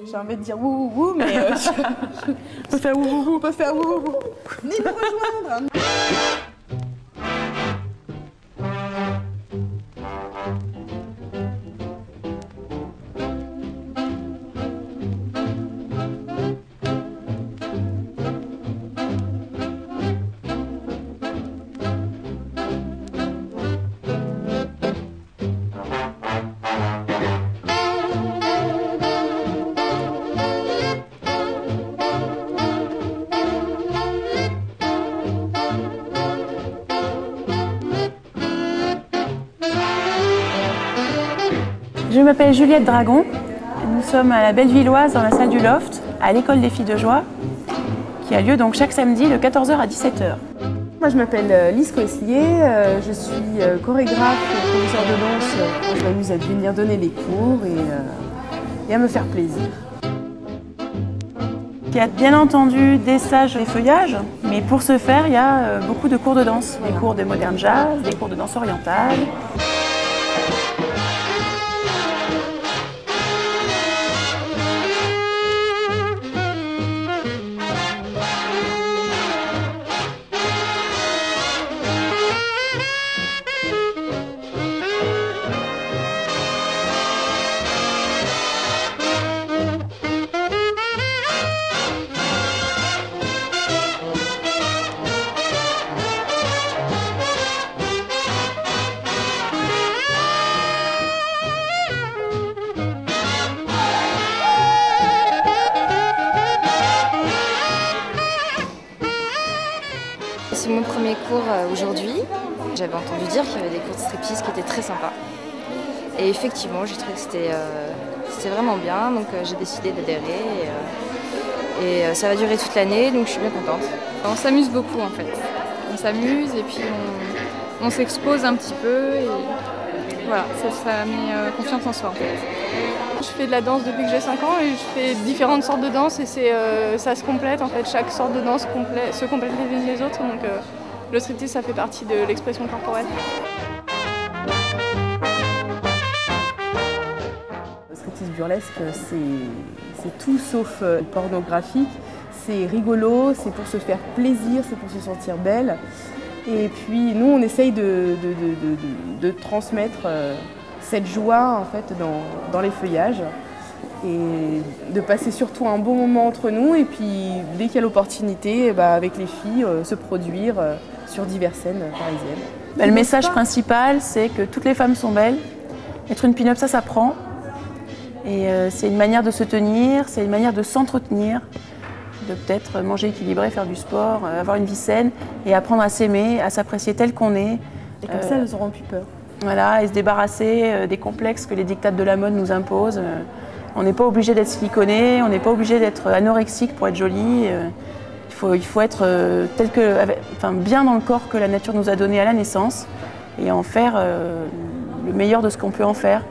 J'ai envie de dire wouh wouh, mais on peut faire wouh wouh, on peut faire wouh wouh. Venez nous rejoindre. Je m'appelle Juliette Dragon. Nous sommes à la Bellevilloise dans la salle du Loft, à l'école des filles de joie, qui a lieu donc chaque samedi de 14h à 17h. Moi je m'appelle Lise Coeslier, je suis chorégraphe et professeure de danse. Je m'amuse à venir donner des cours et à me faire plaisir. Il y a bien entendu des stages et feuillages, mais pour ce faire, il y a beaucoup de cours de danse, des cours de modern jazz, des cours de danse orientale. C'est mon premier cours aujourd'hui. J'avais entendu dire qu'il y avait des cours de striptease qui étaient très sympas. Et effectivement, j'ai trouvé que c'était vraiment bien, donc j'ai décidé d'adhérer. Et ça va durer toute l'année, donc je suis bien contente. On s'amuse beaucoup en fait. On s'amuse et puis on s'expose un petit peu. Et voilà, ça met confiance en soi en fait. Je fais de la danse depuis que j'ai 5 ans et je fais différentes sortes de danse et ça se complète en fait. Chaque sorte de danse se complète les unes les autres, donc le striptease ça fait partie de l'expression corporelle. Le striptease burlesque c'est tout sauf pornographique, c'est rigolo, c'est pour se faire plaisir, c'est pour se sentir belle. Et puis nous on essaye de transmettre cette joie en fait dans les feuillages et de passer surtout un bon moment entre nous et puis dès qu'il y a l'opportunité avec les filles se produire sur diverses scènes parisiennes. Le message principal c'est que toutes les femmes sont belles. Être une pin-up ça s'apprend et c'est une manière de se tenir, c'est une manière de s'entretenir, de peut-être manger équilibré, faire du sport, avoir une vie saine et apprendre à s'aimer, à s'apprécier tel qu'on est. Et comme ça elles n'auront plus peur. Voilà, et se débarrasser des complexes que les dictats de la mode nous imposent. On n'est pas obligé d'être siliconé, on n'est pas obligé d'être anorexique pour être joli. Il faut être bien dans le corps que la nature nous a donné à la naissance et en faire le meilleur de ce qu'on peut en faire.